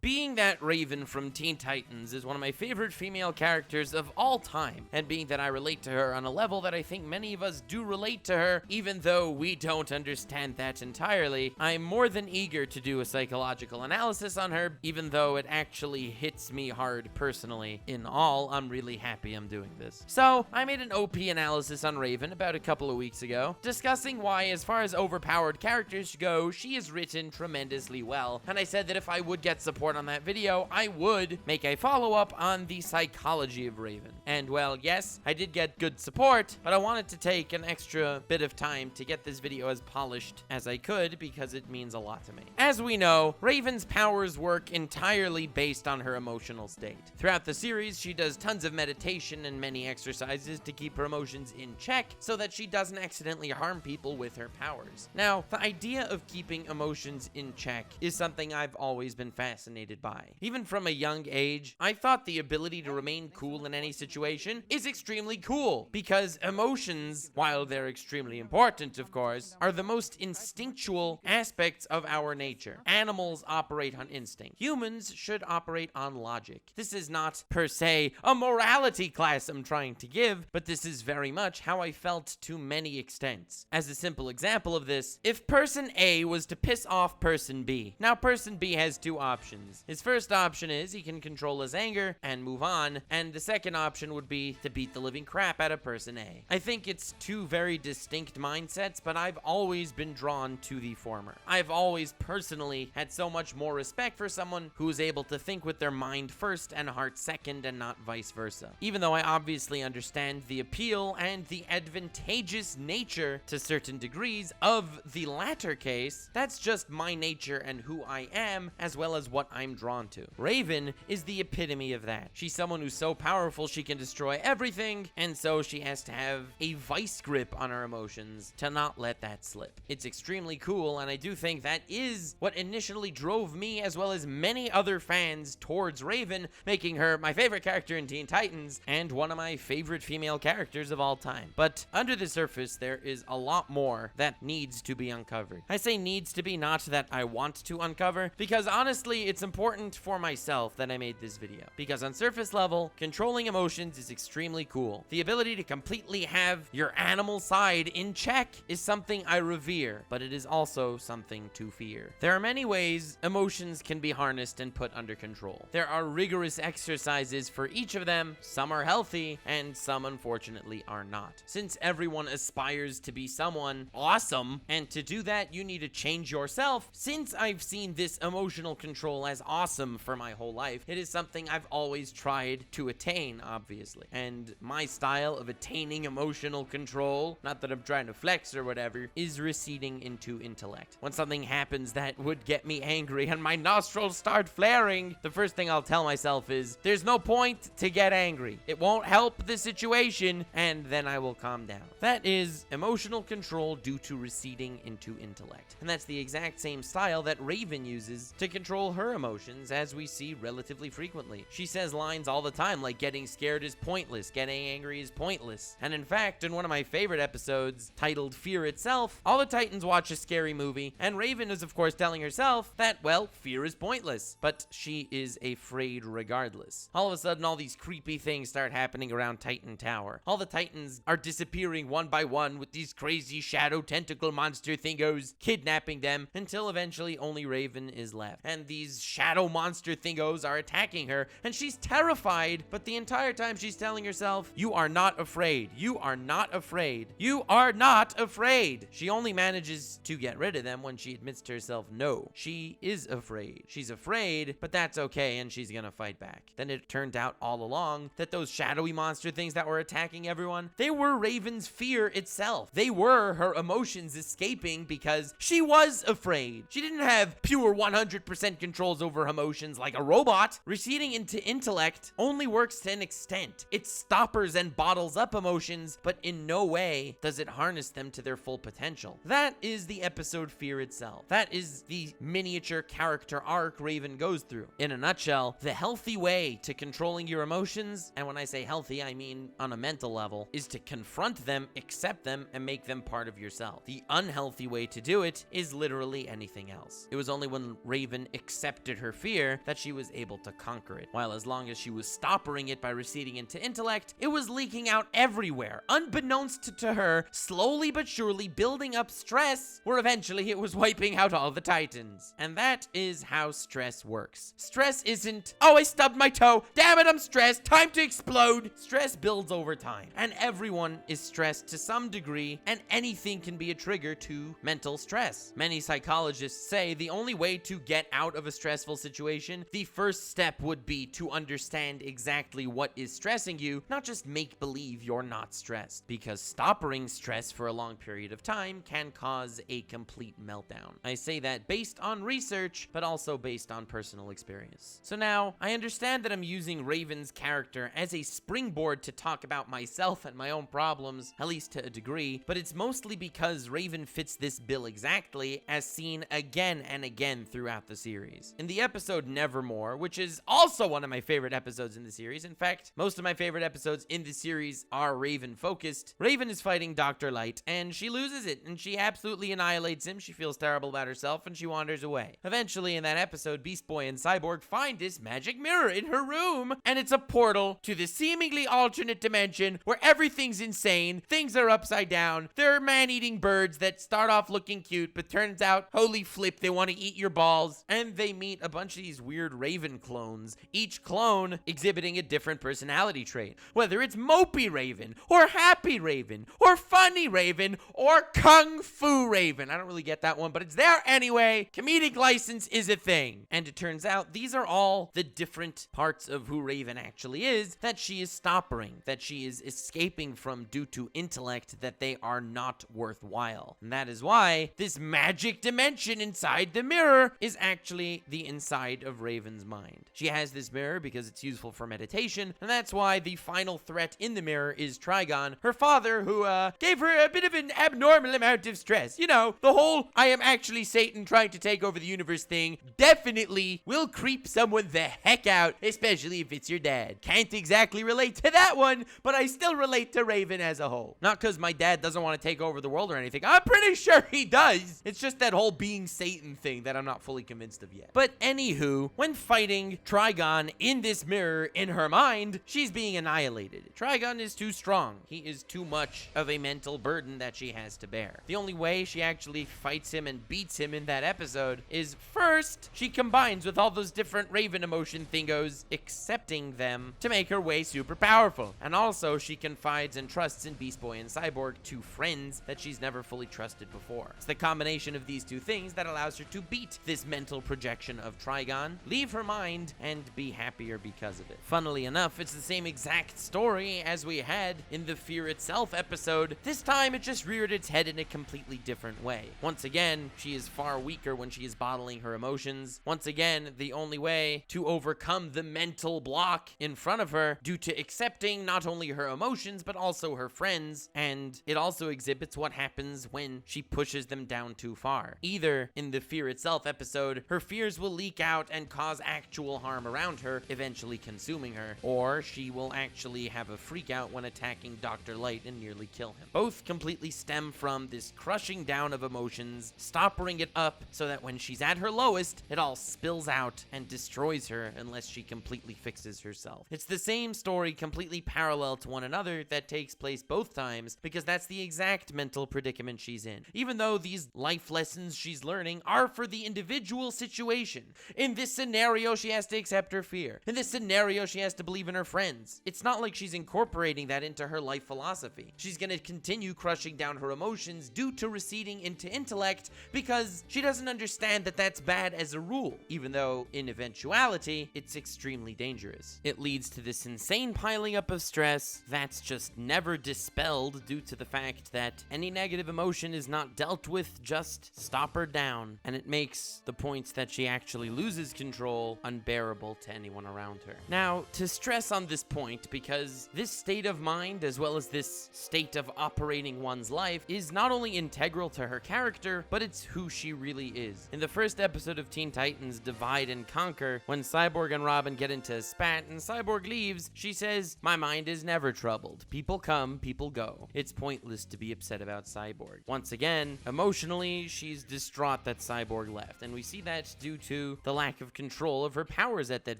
Being that Raven from Teen Titans is one of my favorite female characters of all time, and being that I relate to her on a level that I think many of us do relate to her, even though we don't understand that entirely, I'm more than eager to do a psychological analysis on her, even though it actually hits me hard personally. In all, I'm really happy I'm doing this. So, I made an OP analysis on Raven about a couple of weeks ago, discussing why, as far as overpowered characters go, she is written tremendously well, and I said that if I would get support on that video, I would make a follow-up on the psychology of Raven. And well, yes, I did get good support, but I wanted to take an extra bit of time to get this video as polished as I could because it means a lot to me. As we know, Raven's powers work entirely based on her emotional state. Throughout the series, she does tons of meditation and many exercises to keep her emotions in check so that she doesn't accidentally harm people with her powers. Now, the idea of keeping emotions in check is something I've always been fascinated by. Even from a young age, I thought the ability to remain cool in any situation is extremely cool because emotions, while they're extremely important, of course, are the most instinctual aspects of our nature. Animals operate on instinct. Humans should operate on logic. This is not, per se, a morality class I'm trying to give, but this is very much how I felt to many extents. As a simple example of this, if person A was to piss off person B, now person B has two options. His first option is he can control his anger and move on, and the second option would be to beat the living crap out of person A. I think it's two very distinct mindsets, but I've always been drawn to the former. I've always personally had so much more respect for someone who is able to think with their mind first and heart second and not vice versa. Even though I obviously understand the appeal and the advantageous nature to certain degrees of the latter case, that's just my nature and who I am, as well as what I'm drawn to. Raven is the epitome of that. She's someone who's so powerful she can destroy everything, and so she has to have a vice grip on her emotions to not let that slip. It's extremely cool, and I do think that is what initially drove me, as well as many other fans, towards Raven, making her my favorite character in Teen Titans, and one of my favorite female characters of all time. But under the surface, there is a lot more that needs to be uncovered. I say needs to be, not that I want to uncover, because honestly, it's important for myself that I made this video. Because on surface level, controlling emotions is extremely cool. The ability to completely have your animal side in check is something I revere, but it is also something to fear. There are many ways emotions can be harnessed and put under control. There are rigorous exercises for each of them. Some are healthy, and some unfortunately are not. Since everyone aspires to be someone awesome, and to do that, you need to change yourself. Since I've seen this emotional control as awesome for my whole life, it is something I've always tried to attain, obviously. And my style of attaining emotional control, not that I'm trying to flex or whatever, is receding into intellect. When something happens that would get me angry and my nostrils start flaring, the first thing I'll tell myself is, there's no point to get angry. It won't help the situation, and then I will calm down. That is emotional control due to receding into intellect. And that's the exact same style that Raven uses to control her emotions, as we see relatively frequently. She says lines all the time like getting scared is pointless, getting angry is pointless. And in fact, in one of my favorite episodes titled Fear Itself, all the Titans watch a scary movie, and Raven is of course telling herself that, well, fear is pointless, but she is afraid regardless. All of a sudden, all these creepy things start happening around Titan Tower. All the Titans are disappearing one by one with these crazy shadow tentacle monster thingos kidnapping them, until eventually only Raven is left. And these shadow monster thingos are attacking her, and she's terrified, but the entire time she's telling herself, you are not afraid. You are not afraid. You are not afraid. She only manages to get rid of them when she admits to herself, no, she is afraid. She's afraid, but that's okay, and she's gonna fight back. Then it turned out all along that those shadowy monster things that were attacking everyone, they were Raven's fear itself. They were her emotions escaping because she was afraid. She didn't have pure 100% controls over emotions like a robot. Receding into intellect only works to an extent. It stoppers and bottles up emotions, but in no way does it harness them to their full potential. That is the episode Fear itself. That is the miniature character arc Raven goes through. In a nutshell, the healthy way to controlling your emotions, and when I say healthy, I mean on a mental level, is to confront them, accept them, and make them part of yourself. The unhealthy way to do it is literally anything else. It was only when Raven accepted accepted her fear that she was able to conquer it. While as long as she was stopping it by receding into intellect, it was leaking out everywhere, unbeknownst to her, slowly but surely building up stress, where eventually it was wiping out all the Titans. And that is how stress works. Stress isn't, oh, I stubbed my toe, damn it, I'm stressed, time to explode. Stress builds over time, and everyone is stressed to some degree, and anything can be a trigger to mental stress. Many psychologists say the only way to get out of a stressful situation, the first step would be to understand exactly what is stressing you, not just make believe you're not stressed, because stopping stress for a long period of time can cause a complete meltdown. I say that based on research, but also based on personal experience. So now, I understand that I'm using Raven's character as a springboard to talk about myself and my own problems, at least to a degree, but it's mostly because Raven fits this bill exactly, as seen again and again throughout the series. In the episode Nevermore, which is also one of my favorite episodes in the series, in fact, most of my favorite episodes in the series are Raven focused, Raven is fighting Dr. Light, and she loses it, and she absolutely annihilates him. She feels terrible about herself, and she wanders away. Eventually, in that episode, Beast Boy and Cyborg find this magic mirror in her room, and it's a portal to this seemingly alternate dimension where everything's insane, things are upside down, there are man-eating birds that start off looking cute, but turns out, holy flip, they want to eat your balls, and they meet a bunch of these weird Raven clones, each clone exhibiting a different personality trait, whether it's Mopey Raven, or Happy Raven, or Funny Raven, or Kung Fu Raven. I don't really get that one, but it's there anyway. Comedic license is a thing. And it turns out these are all the different parts of who Raven actually is that she is stopping, that she is escaping from due to intellect, that they are not worthwhile. And that is why this magic dimension inside the mirror is actually the inside of Raven's mind. She has this mirror because it's useful for meditation, and that's why the final threat in the mirror is Trigon, her father, who gave her a bit of an abnormal amount of stress. You know, the whole I am actually Satan trying to take over the universe thing definitely will creep someone the heck out, especially if it's your dad. Can't exactly relate to that one, but I still relate to Raven as a whole. Not because my dad doesn't want to take over the world or anything. I'm pretty sure he does. It's just that whole being Satan thing that I'm not fully convinced of yet. But anywho, when fighting Trigon in this mirror in her mind, she's being annihilated. Trigon is too strong. He is too much of a mental burden that she has to bear. The only way she actually fights him and beats him in that episode is first, she combines with all those different Raven emotion thingos, accepting them to make her way super powerful. And also, she confides and trusts in Beast Boy and Cyborg, two friends that she's never fully trusted before. It's the combination of these two things that allows her to beat this mental projection of Trigon, leave her mind, and be happier because of it. Funnily enough, it's the same exact story as we had in the Fear Itself episode. This time, it just reared its head in a completely different way. Once again, she is far weaker when she is bottling her emotions. Once again, the only way to overcome the mental block in front of her due to accepting not only her emotions, but also her friends. And it also exhibits what happens when she pushes them down too far. Either in the Fear Itself episode, her fears will leak out and cause actual harm around her, eventually consuming her, or she will actually have a freak out when attacking Dr. Light and nearly kill him. Both completely stem from this crushing down of emotions, stopping it up so that when she's at her lowest, it all spills out and destroys her unless she completely fixes herself. It's the same story, completely parallel to one another, that takes place both times, because that's the exact mental predicament she's in. Even though these life lessons she's learning are for the individual situation. In this scenario, she has to accept her fear. In this scenario, she has to believe in her friends. It's not like she's incorporating that into her life philosophy. She's gonna continue crushing down her emotions due to receding into intellect because she doesn't understand that that's bad as a rule, even though in eventuality, it's extremely dangerous. It leads to this insane piling up of stress that's just never dispelled due to the fact that any negative emotion is not dealt with, just stop her down, and it makes the points that she actually loses control unbearable to anyone around her. Now, to stress on this point, because this state of mind, as well as this state of operating one's life, is not only integral to her character, but it's who she really is. In the first episode of Teen Titans Divide and Conquer, when Cyborg and Robin get into a spat and Cyborg leaves, she says, "My mind is never troubled. People come, people go. It's pointless to be upset about Cyborg." Once again, emotionally, she's distraught that Cyborg left, and we see that due to to the lack of control of her powers at that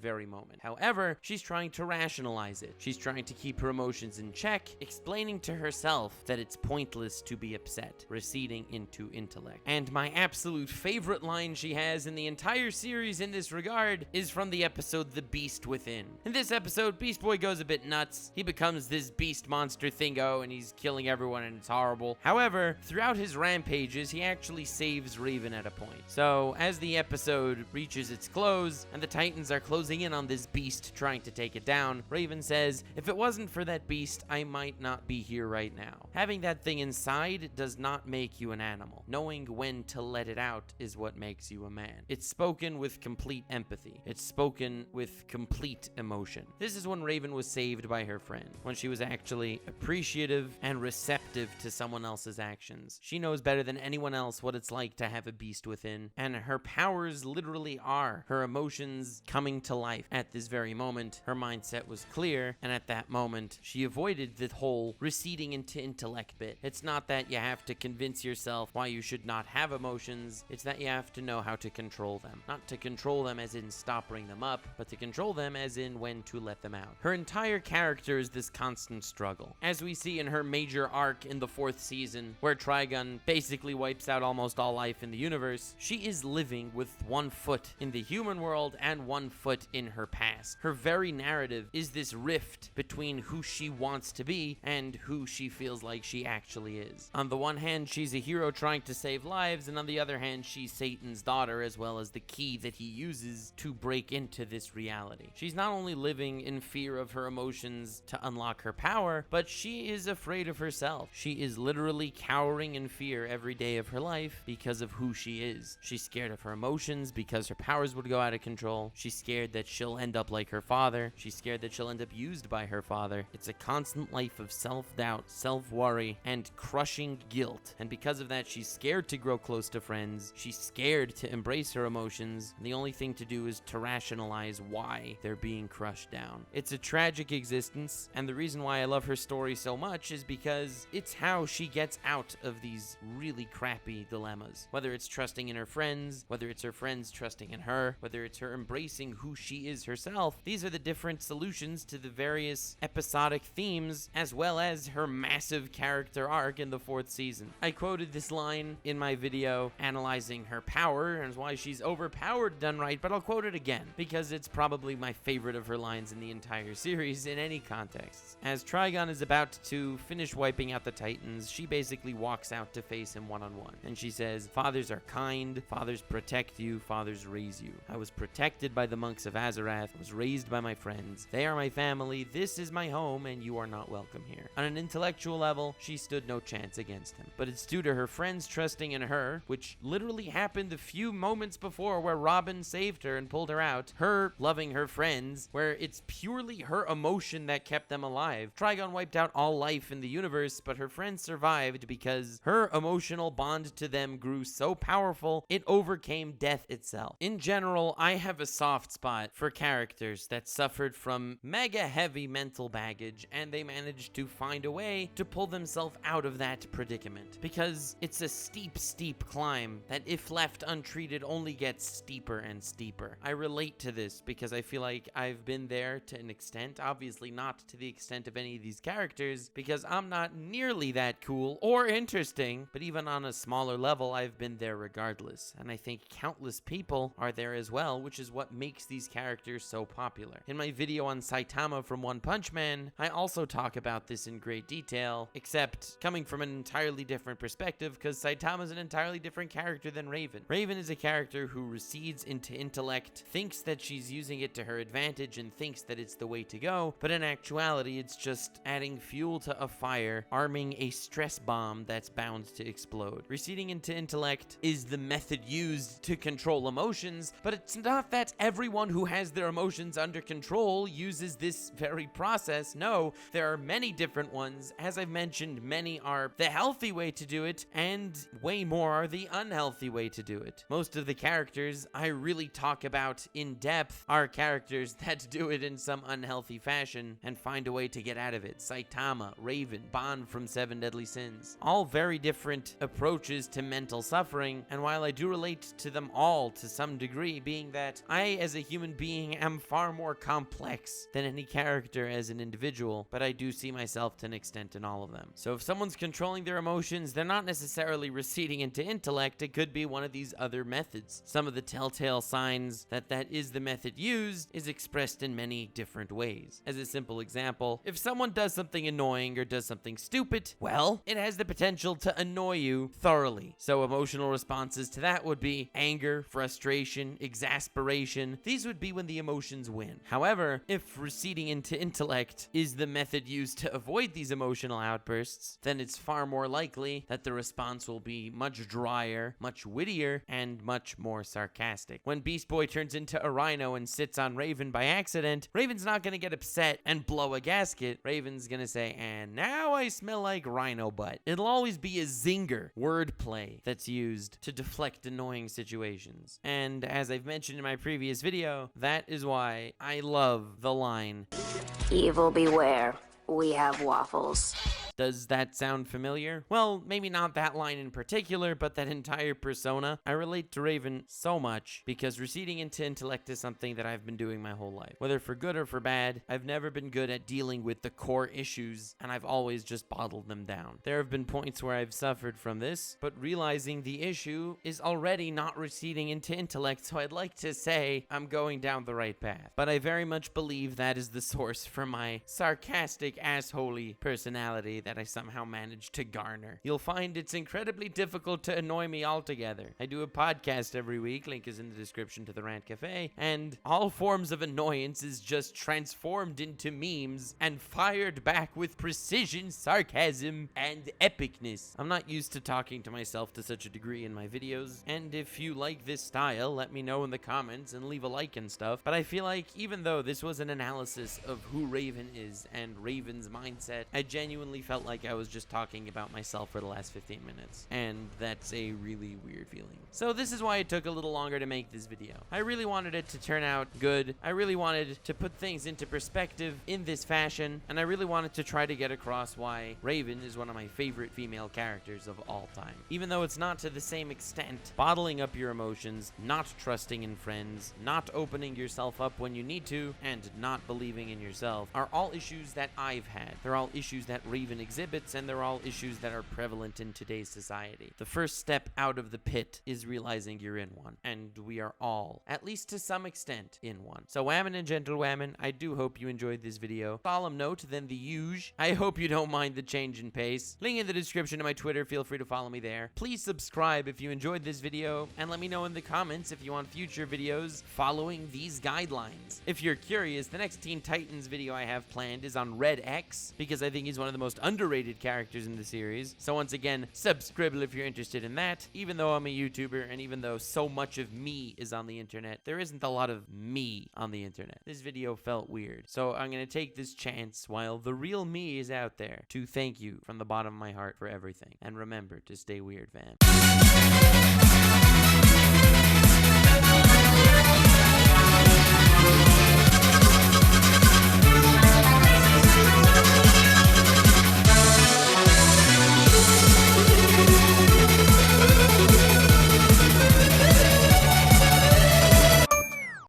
very moment. However, she's trying to rationalize it. She's trying to keep her emotions in check, explaining to herself that it's pointless to be upset, receding into intellect. And my absolute favorite line she has in the entire series in this regard is from the episode The Beast Within. In this episode, Beast Boy goes a bit nuts. He becomes this beast monster thingo and he's killing everyone and it's horrible. However, throughout his rampages, he actually saves Raven at a point. So, as the episode reaches its close and the Titans are closing in on this beast trying to take it down, Raven says, "If it wasn't for that beast, I might not be here right now." Having that thing inside does not make you an animal. Knowing when to let it out is what makes you a man. It's spoken with complete empathy. It's spoken with complete emotion. This is when Raven was saved by her friend, when she was actually appreciative and receptive to someone else's actions. She knows better than anyone else what it's like to have a beast within, and her powers literally are her emotions coming to life. At this very moment, her mindset was clear, and at that moment, she avoided the whole receding into intellect bit. It's not that you have to convince yourself why you should not have emotions, it's that you have to know how to control them. Not to control them as in stop bring them up, but to control them as in when to let them out. Her entire character is this constant struggle. As we see in her major arc in the 4th season, where Trigun basically wipes out almost all life in the universe, she is living with one foot in the human world and one foot in her past. Her very narrative is this rift between who she wants to be and who she feels like she actually is. On the one hand, she's a hero trying to save lives, and on the other hand, she's Satan's daughter, as well as the key that he uses to break into this reality. She's not only living in fear of her emotions to unlock her power, but she is afraid of herself. She is literally cowering in fear every day of her life because of who she is. She's scared of her emotions because her powers would go out of control. She's scared that she'll end up like her father. She's scared that she'll end up used by her father. It's a constant life of self-doubt, self-worry, and crushing guilt. And because of that, she's scared to grow close to friends. She's scared to embrace her emotions. And the only thing to do is to rationalize why they're being crushed down. It's a tragic existence, and the reason why I love her story so much is because it's how she gets out of these really crappy dilemmas. Whether it's trusting in her friends, whether it's her friends trusting in her, whether it's her embracing who she is herself, these are the different solutions to the various episodic themes, as well as her massive character arc in the 4th season. I quoted this line in my video analyzing her power and why she's overpowered done right, but I'll quote it again because it's probably my favorite of her lines in the entire series in any context. As Trigon is about to finish wiping out the Titans, she basically walks out to face him one-on-one, and she says, "Fathers are kind, fathers protect you, fathers raise you. I was protected by the monks of Azarath, I was raised by my friends. They are my family, this is my home, and you are not welcome here." On an intellectual level, she stood no chance against him, but it's due to her friends trusting in her, which literally happened a few moments before where Robin saved her and pulled her out, her loving her friends, where it's purely her emotion that kept them alive. Trigon wiped out all life in the universe, but her friends survived because her emotional bond to them grew so powerful, it overcame death itself. In general, I have a soft spot for characters that suffered from mega heavy mental baggage, and they managed to find a way to pull themselves out of that predicament. Because it's a steep, steep climb that, if left untreated, only gets steeper and steeper. I relate to this because I feel like I've been there to an extent, obviously not to the extent of any of these characters, because I'm not nearly that cool or interesting, but even on a smaller level, I've been there regardless. And I think countless people are there as well, which is what makes these characters so popular. In my video on Saitama from One Punch Man, I also talk about this in great detail, except coming from an entirely different perspective, because Saitama is an entirely different character than Raven. Raven is a character who recedes into intellect, thinks that she's using it to her advantage, and thinks that it's the way to go, but in actuality, it's just adding fuel to a fire, arming a stress bomb that's bound to explode. Receding into intellect is the method used to control emotions, but it's not that everyone who has their emotions under control uses this very process. No, there are many different ones. As I've mentioned, many are the healthy way to do it, and way more are the unhealthy way to do it. Most of the characters I really talk about in depth are characters that do it in some unhealthy fashion and find a way to get out of it. Saitama, Raven, Bond from Seven Deadly Sins. All very different approaches to mental suffering, and while I do relate to them all to some degree, being that I, as a human being, am far more complex than any character as an individual, but I do see myself to an extent in all of them. So if someone's controlling their emotions, they're not necessarily receding into intellect. It could be one of these other methods. Some of the telltale signs that that is the method used is expressed in many different ways. As a simple example, if someone does something annoying or does something stupid, well, it has the potential to annoy you thoroughly. So emotional responses to that would be anger, frustration, exasperation. These would be when the emotions win. However, if receding into intellect is the method used to avoid these emotional outbursts, then it's far more likely that the response will be much drier, much wittier, and much more sarcastic. When Beast Boy turns into a rhino and sits on Raven by accident, Raven's not going to get upset and blow a gasket. Raven's going to say, "And now I smell like rhino butt." It'll always be a zinger, wordplay, that's used to deflect annoying situations. And as I've mentioned in my previous video, that is why I love the line, "Evil beware, we have waffles." Does that sound familiar? Well, maybe not that line in particular, but that entire persona. I relate to Raven so much because receding into intellect is something that I've been doing my whole life. Whether for good or for bad, I've never been good at dealing with the core issues, and I've always just bottled them down. There have been points where I've suffered from this, but realizing the issue is already not receding into intellect, so I'd like to say I'm going down the right path. But I very much believe that is the source for my sarcastic, assholey personality that I somehow managed to garner. You'll find it's incredibly difficult to annoy me altogether. I do a podcast every week, link is in the description to the Rant Cafe, and all forms of annoyance is just transformed into memes and fired back with precision, sarcasm, and epicness. I'm not used to talking to myself to such a degree in my videos, and if you like this style, let me know in the comments and leave a like and stuff, but I feel like even though this was an analysis of who Raven is and Raven's mindset, I genuinely felt like I was just talking about myself for the last 15 minutes, and that's a really weird feeling. So this is why it took a little longer to make this video. I really wanted it to turn out good. I really wanted to put things into perspective in this fashion, and I really wanted to try to get across why Raven is one of my favorite female characters of all time. Even though it's not to the same extent, bottling up your emotions, not trusting in friends, not opening yourself up when you need to, and not believing in yourself are all issues that I've had. They're all issues that Raven exhibits, and they're all issues that are prevalent in today's society. The first step out of the pit is realizing you're in one, and we are all, at least to some extent, in one. So whamen and gentle whamen, I do hope you enjoyed this video. Solemn note than the usual, I hope you don't mind the change in pace. Link in the description to my Twitter, feel free to follow me there. Please subscribe if you enjoyed this video, and let me know in the comments if you want future videos following these guidelines. If you're curious, the next Teen Titans video I have planned is on Red X, because I think he's one of the most underrated characters in the series. So once again, subscribe if you're interested in that. Even though I'm a YouTuber, and even though so much of me is on the internet, there isn't a lot of me on the internet. This video felt weird, so I'm gonna take this chance while the real me is out there to thank you from the bottom of my heart for everything. And remember to stay weird, fam.